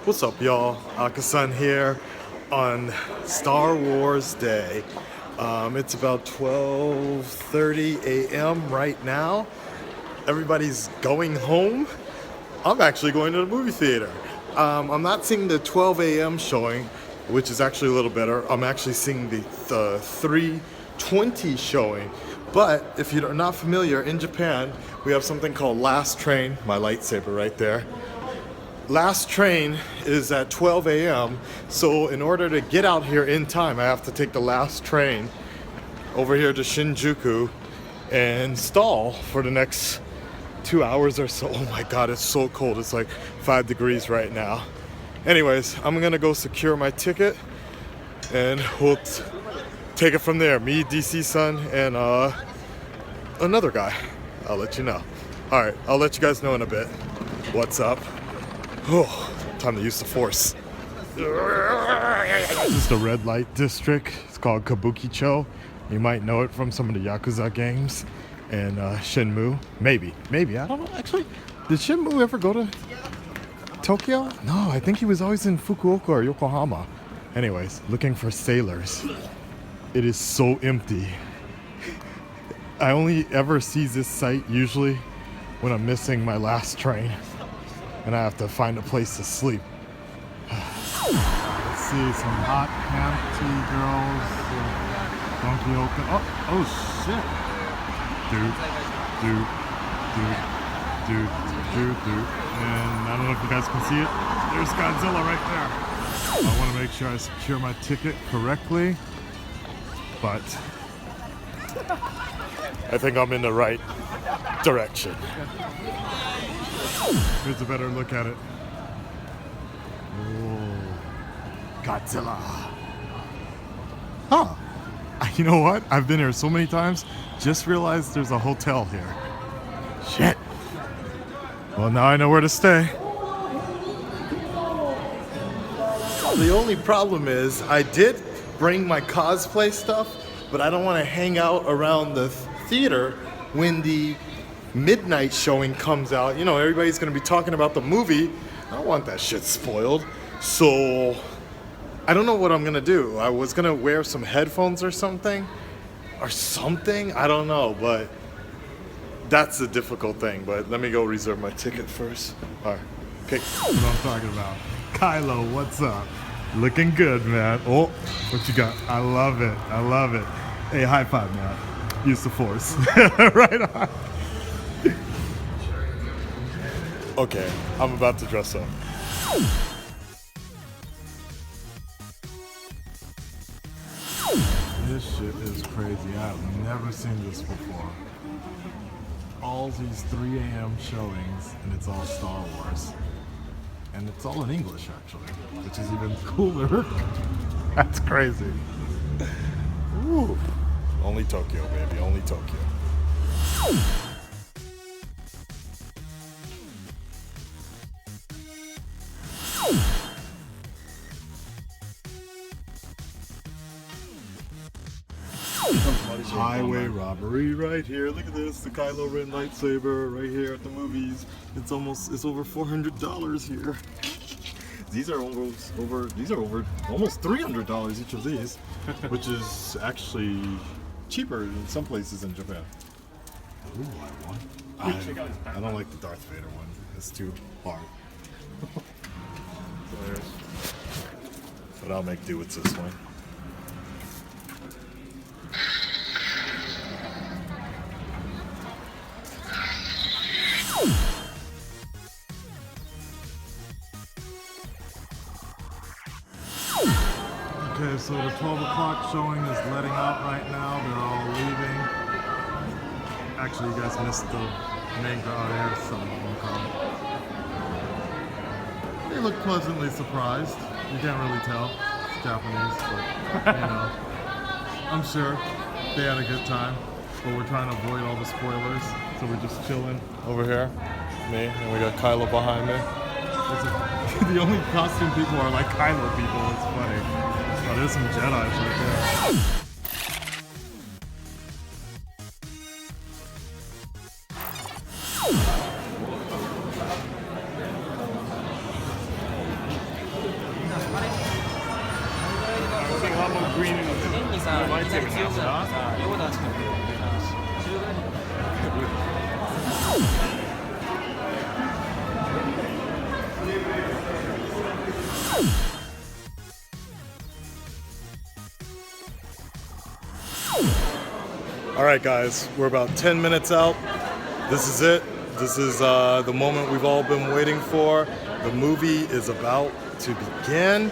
What's up, y'all? Akasan here on Star Wars Day. It's about 12:30 a.m. right now. Everybody's going home. I'm actually going to the movie theater. I'm not seeing the 12 a.m. showing, which is actually a little better. I'm actually seeing the 3:20 showing. But if you're not familiar, in Japan, we have something called Last Train, my lightsaber right there. Last train is at 12 a.m. So in order to get out here in time, I have to take the last train over here to Shinjuku and stall for the next 2 hours or so. Oh my God, it's so cold. It's like 5 degrees right now. Anyways, I'm gonna go secure my ticket and we'll take it from there. Me, DC-san, and another guy. I'll let you know. All right, I'll let you guys know in a bit. What's up? Oh, time to use the force. This is the red light district. It's called Kabukicho. You might know it from some of the Yakuza games and Shenmue. Maybe, I don't know. Actually, did Shenmue ever go to Tokyo? No, I think he was always in Fukuoka or Yokohama. Anyways, looking for sailors. It is so empty. I only ever see this site usually when I'm missing my last train and I have to find a place to sleep. Let's see, some hot panty girls. Donkey open. Oh shit. Dude. And I don't know if you guys can see it. There's Godzilla right there. I want to make sure I secure my ticket correctly, but I think I'm in the right direction. Here's a better look at it. Oh, Godzilla. Huh. You know what? I've been here so many times, just realized there's a hotel here. Shit. Well, now I know where to stay. The only problem is I did bring my cosplay stuff, but I don't want to hang out around the theater when the midnight showing comes out. You know, everybody's going to be talking about the movie. I don't want that shit spoiled. So I don't know what I'm going to do. I was going to wear some headphones or something. I don't know, but that's the difficult thing. But let me go reserve my ticket first. All right, pick what I'm talking about. Kylo, what's up? Looking good, man. Oh, what you got? I love it. Hey, high five, man. Use the force. Right on. Okay, I'm about to dress up. This shit is crazy. I've never seen this before. All these 3 a.m. showings, and it's all Star Wars. And it's all in English, actually, which is even cooler. That's crazy. Ooh. Only Tokyo, baby, only Tokyo. Highway robbery right here. Look at this, the Kylo Ren lightsaber right here at the movies. It's over $400 here. These are over almost $300 each of these, which is actually cheaper in some places in Japan. Ooh, I don't like the Darth Vader one. It's too hard. But I'll make do with this one. Okay, so the 12 o'clock showing is letting out right now. They're all leaving. Actually, you guys missed the main crowd here. Some of them come. They look pleasantly surprised. You can't really tell. It's Japanese, but you know. I'm sure they had a good time. But we're trying to avoid all the spoilers. So we're just chilling over here. Me, and we got Kylo behind me. The only costume people are like Kylo people. It's funny. Oh, there's some Jedis right there. 사 라이트세이버 나온다. 자, 요거다 지금. All right, guys, we're about 10 minutes out. This is it. This is the moment we've all been waiting for. The movie is about to begin.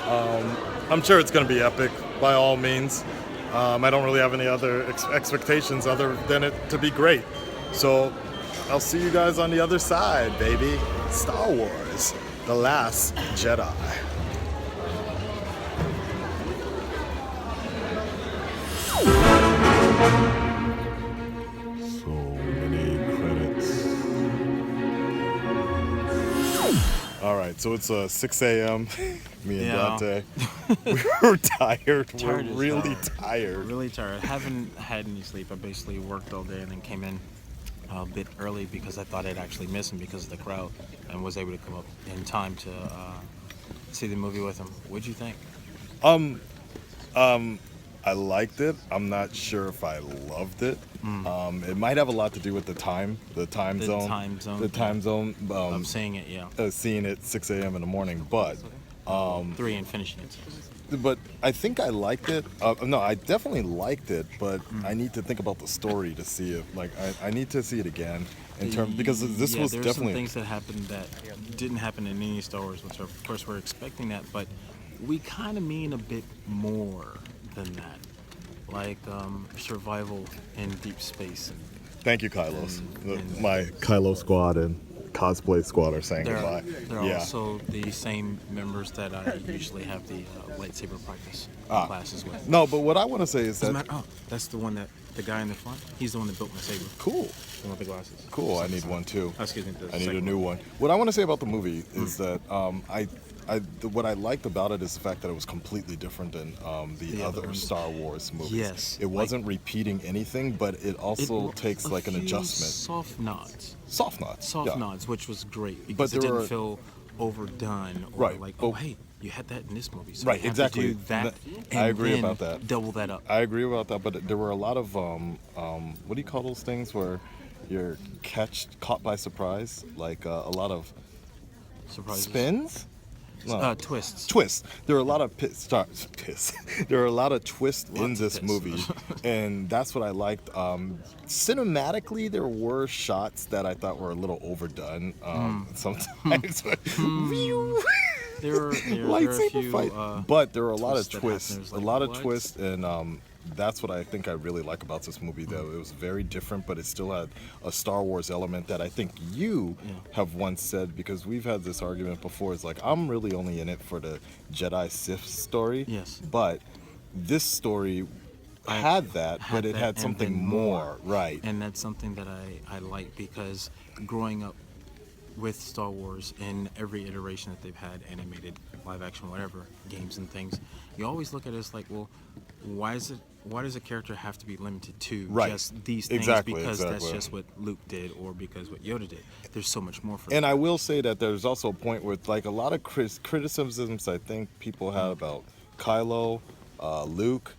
I'm sure it's going to be epic by all means. I don't really have any other expectations other than it to be great. So I'll see you guys on the other side, baby. Star Wars, The Last Jedi. So many credits. All right, so it's 6 a.m. Me and Dante. We're tired. We're really tired. Really tired. I haven't had any sleep. I basically worked all day and then came in a bit early because I thought I'd actually miss him because of the crowd, and was able to come up in time to see the movie with him. What'd you think? I liked it. I'm not sure if I loved it. It might have a lot to do with the time zone. I'm seeing it, yeah. Seeing it 6 a.m. in the morning, but 3 and finishing it. But I think I liked it. No, I definitely liked it, but I need to think about the story to see it. Like, I need to see it again in terms, because this was there's definitely some things that happened that didn't happen in any Star Wars, which of course we're expecting that, but we kind of mean a bit more than that, like survival in deep space. Thank you, Kylos. My Kylo squad and cosplay squad are saying goodbye. They're also the same members that I usually have the lightsaber practice classes with. No, but what I want to say is that... that's the one that, the guy in the front, he's the one that built my saber. Cool. The one with the glasses. Cool, I need one too. Excuse me. I need a new one. What I want to say about the movie is that what I liked about it is the fact that it was completely different than the other Star Wars movies. Yes. It wasn't repeating anything, but it also takes like an adjustment. Soft nods. Soft nods, which was great because it didn't feel overdone or like, oh, hey, you had that in this movie. So right, you have exactly. to do that, and I agree then about that. Double that up. I agree about that, but there were a lot of what do you call those things where you're caught by surprise? Like a lot of surprises. Spins. No. Twists. There are a lot of There are a lot of twists in this movie, and that's what I liked. Cinematically, there were shots that I thought were a little overdone. Sometimes, there are lightsaber a few, fight, but there were a lot of twists. Like, a lot of twists, and that's what I think I really like about this movie, though. It was very different, but it still had a Star Wars element that I think you have once said, because we've had this argument before. It's like, I'm really only in it for the Jedi Sith story. Yes. But this story had that, but it had something more. Right. And that's something that I like, because growing up with Star Wars in every iteration that they've had, animated, live action, whatever, games and things, you always look at it as like, well, why does a character have to be limited to just these things? Because that's just what Luke did, or because what Yoda did. There's so much more for them. And I will say that there's also a point with, like, a lot of criticisms I think people had about Kylo, Luke,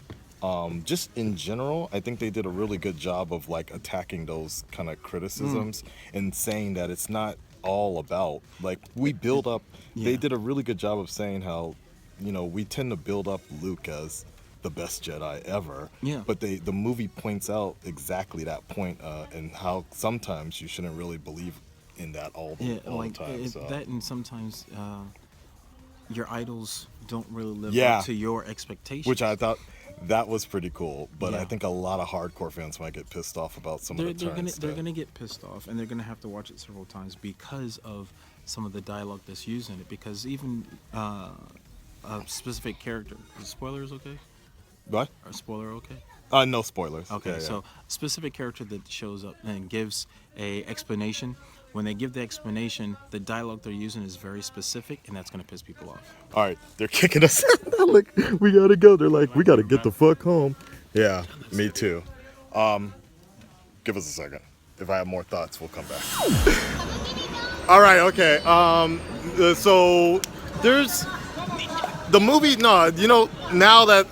just in general. I think they did a really good job of, like, attacking those kind of criticisms and saying that it's not all about, like, we build up. They did a really good job of saying how, we tend to build up Luke as the best Jedi ever. Yeah. But the movie points out exactly that point, and how sometimes you shouldn't really believe in that all the time. That, and sometimes your idols don't really live up to your expectations. Which I thought that was pretty cool, but I think a lot of hardcore fans might get pissed off about some of the turns. They're gonna get pissed off, and they're gonna have to watch it several times because of some of the dialogue that's used in it. Because even a specific character, is spoilers okay? What? Are spoiler okay? No spoilers. Okay, so specific character that shows up and gives a explanation. When they give the explanation, the dialogue they're using is very specific, and that's gonna piss people off. All right, they're kicking us out. Like, we gotta go. They're like, we gotta get the fuck home. Yeah, me too. Give us a second. If I have more thoughts, we'll come back. All right, okay. So there's The movie, no, you know, now that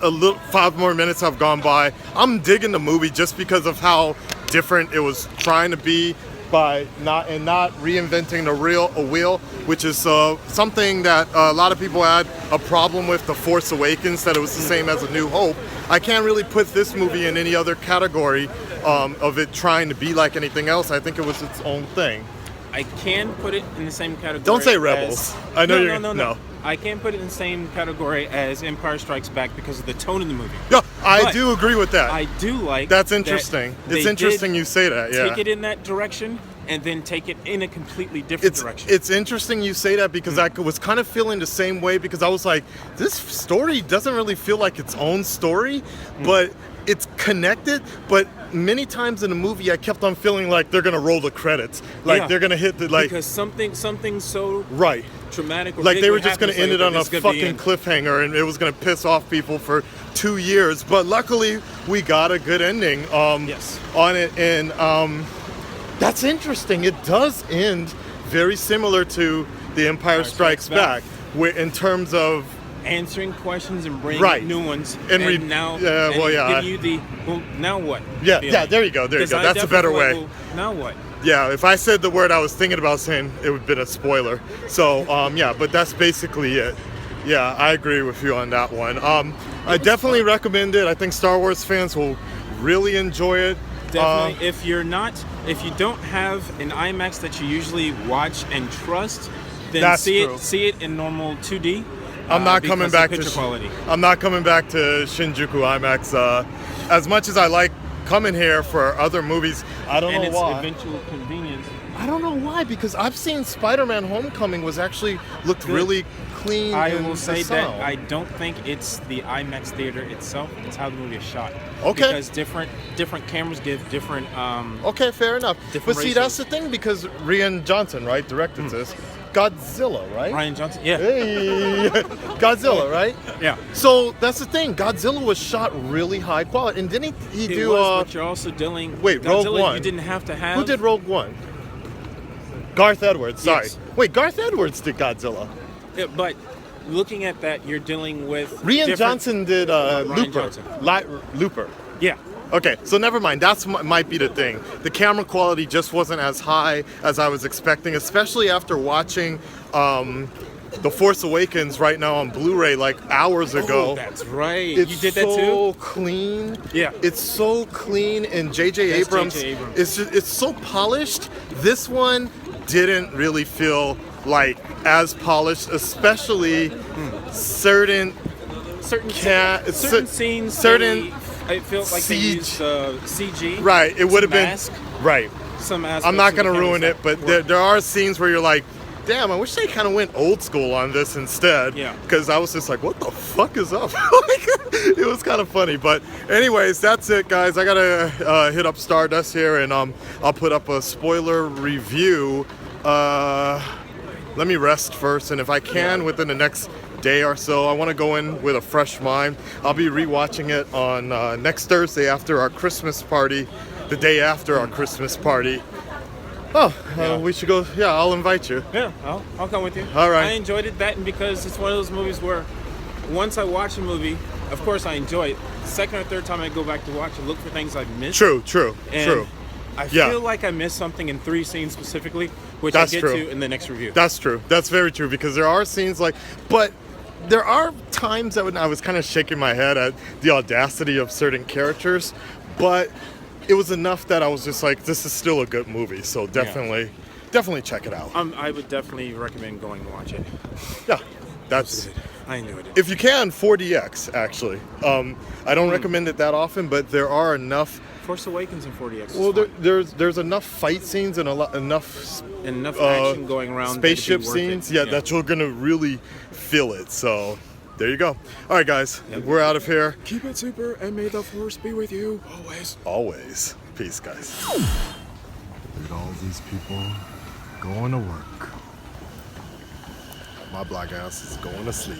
5 more minutes have gone by, I'm digging the movie just because of how different it was trying to be by not reinventing a wheel, which is something that a lot of people had a problem with The Force Awakens, that it was the same as A New Hope. I can't really put this movie in any other category of it trying to be like anything else. I think it was its own thing. I can put it in the same category. Don't say Rebels. I know you're no. I can put it in the same category as Empire Strikes Back because of the tone of the movie. Yeah, I do agree with that. I do like that's interesting. It's interesting you say that. Yeah. Take it in that direction and then take it in a completely different direction. It's interesting you say that because I was kind of feeling the same way, because I was like, this story doesn't really feel like its own story, but it's connected. But many times in the movie, I kept on feeling like they're gonna roll the credits, like they're gonna hit the because something so right. traumatic or like big they were would just going to happen, end it on a gonna fucking cliffhanger, and it was going to piss off people for 2 years. But luckily, we got a good ending on it, and that's interesting. It does end very similar to The Empire Strikes Back, where in terms of answering questions and bringing new ones, and now give you the now what? Yeah, there you go. That's a better way. Well, now what? Yeah, if I said the word I was thinking about saying, it would have been a spoiler. So, yeah, but that's basically it. Yeah, I agree with you on that one. I definitely recommend it. I think Star Wars fans will really enjoy it. Definitely. If you don't have an IMAX that you usually watch and trust, then see it in normal 2D. I'm not coming back to quality. I'm not coming back to Shinjuku IMAX. As much as I like coming here for other movies, I don't know why. And its eventual convenience. I don't know why, because I've seen Spider-Man Homecoming looked really clean. I will say that I don't think it's the IMAX theater itself, it's how the movie is shot. Okay. Because different cameras give different okay, fair enough. But see, ratios. that's the thing, because Rian Johnson, right, directed this. Godzilla, right? Rian Johnson, yeah. Hey, Godzilla, right? Yeah. So that's the thing. Godzilla was shot really high quality, and didn't he do? But you're also dealing. Wait, Godzilla, Rogue One. You didn't have to have. Who did Rogue One? Garth Edwards. Sorry. Yes. Wait, Garth Edwards did Godzilla. Yeah, but looking at that, you're dealing with. Rian Johnson did Looper. Looper. Yeah. Okay, so never mind. That's might be the thing. The camera quality just wasn't as high as I was expecting, especially after watching The Force Awakens right now on Blu-ray like hours ago. Oh, that's right. It's you did that so too? clean. Yeah. It's so clean, and J.J. Abrams, it's so polished. This one didn't really feel like as polished, especially certain scenes. It felt like they used CG. Right. It would have been right. Some aspects. I'm not gonna ruin it, but there are scenes where you're like, damn, I wish they kind of went old school on this instead. Yeah. Because I was just like, what the fuck is up? It was kind of funny. But anyways, that's it, guys. I gotta hit up Stardust here, and I'll put up a spoiler review. Let me rest first, and if I can, within the next day or so, I want to go in with a fresh mind. I'll be rewatching it on next Thursday after our Christmas party, the day after our Christmas party. We should go. Yeah, I'll invite you. Yeah, I'll come with you. All right. I enjoyed it because it's one of those movies where once I watch a movie, of course I enjoy it. Second or third time I go back to watch it, look for things I've missed. True. I feel like I missed something in 3 scenes specifically, which I get to in the next review. That's true. That's very true, because there are scenes but there are times that when I was kind of shaking my head at the audacity of certain characters, but it was enough that I was just like, this is still a good movie, so definitely check it out. I would definitely recommend going to watch it. Yeah, that's... I enjoyed it. If you can, 4DX, actually. I don't recommend it that often, but there are enough... Force Awakens in 4DX. Well, there's enough fight scenes and enough action going around. Spaceship scenes, that you're gonna really feel it. So, there you go. All right, guys, we're out of here. Keep it super, and may the Force be with you always. Always. Peace, guys. Look at all these people going to work. My black ass is going to sleep.